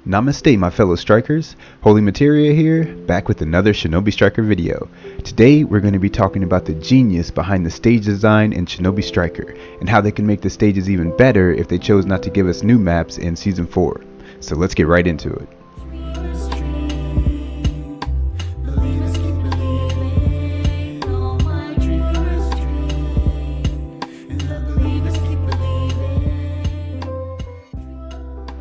Namaste my fellow strikers, Holy Materia here, back with another Shinobi Striker video. Today we're going to be talking about the genius behind the stage design in Shinobi Striker, and how they can make the stages even better if they chose not to give us new maps in Season 4. So let's get right into it.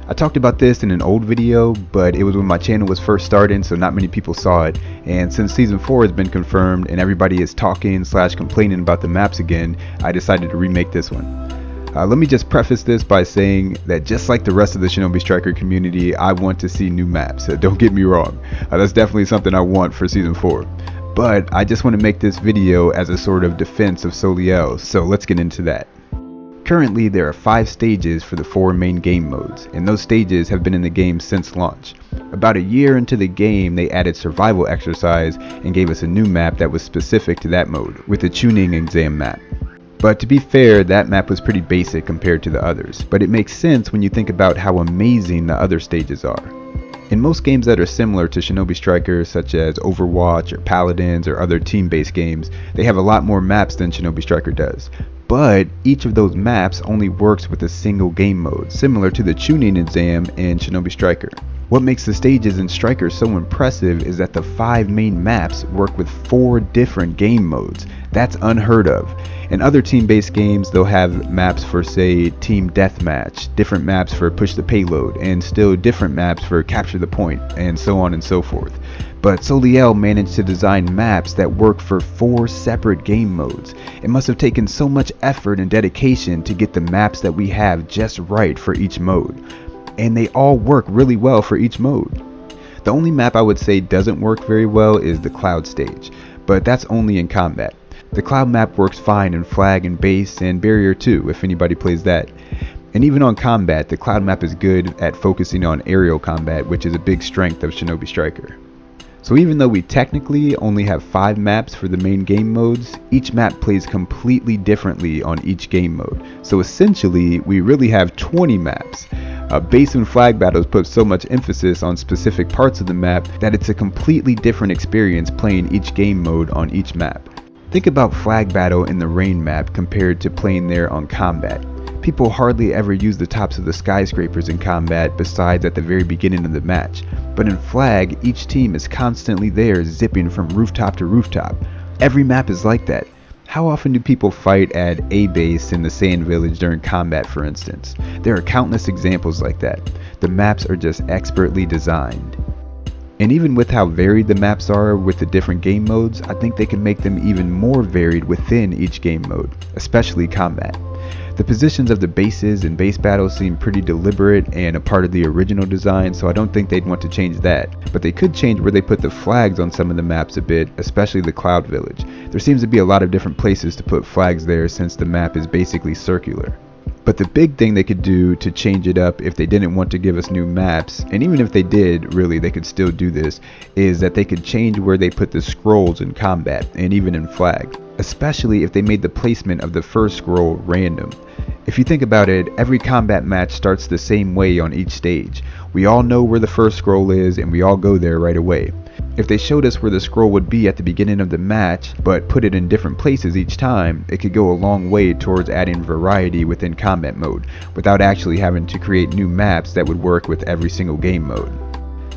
I talked about this in an old video, but it was when my channel was first starting, so not many people saw it. And since Season 4 has been confirmed and everybody is talking / complaining about the maps again, I decided to remake this one. Let me just preface this by saying that just like the rest of the Shinobi Striker community, I want to see new maps. Don't get me wrong, that's definitely something I want for Season 4. But I just want to make this video as a sort of defense of Soliel, so let's get into that. Currently, there are 5 stages for the 4 main game modes, and those stages have been in the game since launch. About a year into the game, they added survival exercise and gave us a new map that was specific to that mode, with the tuning exam map. But to be fair, that map was pretty basic compared to the others, but it makes sense when you think about how amazing the other stages are. In most games that are similar to Shinobi Striker, such as Overwatch or Paladins or other team-based games, they have a lot more maps than Shinobi Striker does. But each of those maps only works with a single game mode, similar to the tuning exam in Shinobi Striker. What makes the stages in Striker so impressive is that the 5 main maps work with 4 different game modes. That's unheard of. In other team-based games, they'll have maps for, say, Team Deathmatch, different maps for Push the Payload, and still different maps for Capture the Point, and so on and so forth. But Soliel managed to design maps that work for 4 separate game modes. It must have taken so much effort and dedication to get the maps that we have just right for each mode. And they all work really well for each mode. The only map I would say doesn't work very well is the Cloud stage, but that's only in combat. The Cloud map works fine in Flag and Base and Barrier 2 if anybody plays that. And even on combat, the Cloud map is good at focusing on aerial combat, which is a big strength of Shinobi Striker. So even though we technically only have 5 maps for the main game modes, each map plays completely differently on each game mode. So essentially, we really have 20 maps. Base and Flag battles put so much emphasis on specific parts of the map that it's a completely different experience playing each game mode on each map. Think about Flag battle in the Rain map compared to playing there on combat. People hardly ever use the tops of the skyscrapers in combat besides at the very beginning of the match. But in Flag, each team is constantly there zipping from rooftop to rooftop. Every map is like that. How often do people fight at a base in the Sand Village during combat, for instance? There are countless examples like that. The maps are just expertly designed. And even with how varied the maps are with the different game modes, I think they can make them even more varied within each game mode, especially combat. The positions of the bases and base battles seem pretty deliberate and a part of the original design, so I don't think they'd want to change that. But they could change where they put the flags on some of the maps a bit, especially the Cloud Village. There seems to be a lot of different places to put flags there since the map is basically circular. But the big thing they could do to change it up if they didn't want to give us new maps, and even if they did, really, they could still do this, is that they could change where they put the scrolls in combat, and even in Flag. Especially if they made the placement of the first scroll random. If you think about it, every combat match starts the same way on each stage. We all know where the first scroll is, and we all go there right away. If they showed us where the scroll would be at the beginning of the match, but put it in different places each time, it could go a long way towards adding variety within combat mode, without actually having to create new maps that would work with every single game mode.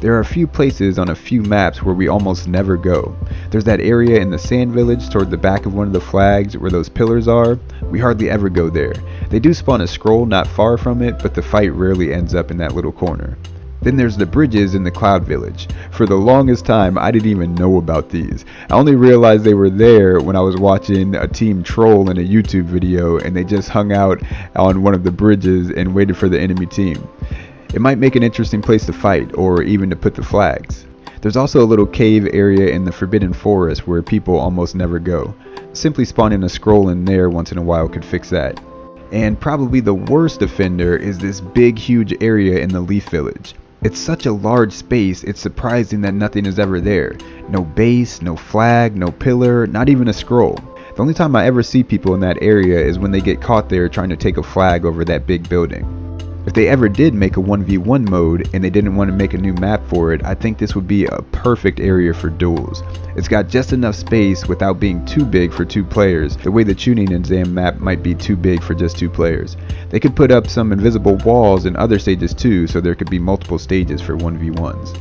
There are a few places on a few maps where we almost never go. There's that area in the Sand Village toward the back of one of the flags where those pillars are. We hardly ever go there. They do spawn a scroll not far from it, but the fight rarely ends up in that little corner. Then there's the bridges in the Cloud Village. For the longest time, I didn't even know about these. I only realized they were there when I was watching a team troll in a YouTube video and they just hung out on one of the bridges and waited for the enemy team. It might make an interesting place to fight, or even to put the flags. There's also a little cave area in the Forbidden Forest where people almost never go. Simply spawning a scroll in there once in a while could fix that. And probably the worst offender is this big huge area in the Leaf Village. It's such a large space, it's surprising that nothing is ever there. No base, no flag, no pillar, not even a scroll. The only time I ever see people in that area is when they get caught there trying to take a flag over that big building. If they ever did make a 1v1 mode and they didn't want to make a new map for it, I think this would be a perfect area for duels. It's got just enough space without being too big for 2 players, the way the tuning exam map might be too big for just 2 players. They could put up some invisible walls in other stages too, so there could be multiple stages for 1v1s.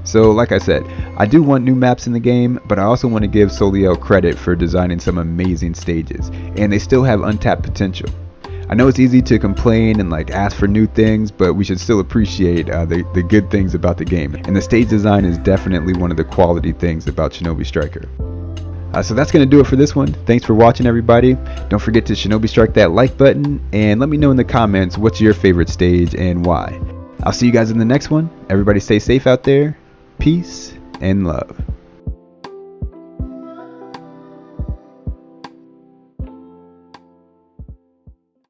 So like I said, I do want new maps in the game, but I also want to give Soliel credit for designing some amazing stages, and they still have untapped potential. I know it's easy to complain and ask for new things, but we should still appreciate the good things about the game, and the stage design is definitely one of the quality things about Shinobi Striker. So that's going to do it for this one. Thanks for watching, everybody. Don't forget to Shinobi Strike that like button, and let me know in the comments what's your favorite stage and why. I'll see you guys in the next one. Everybody stay safe out there. Peace and love.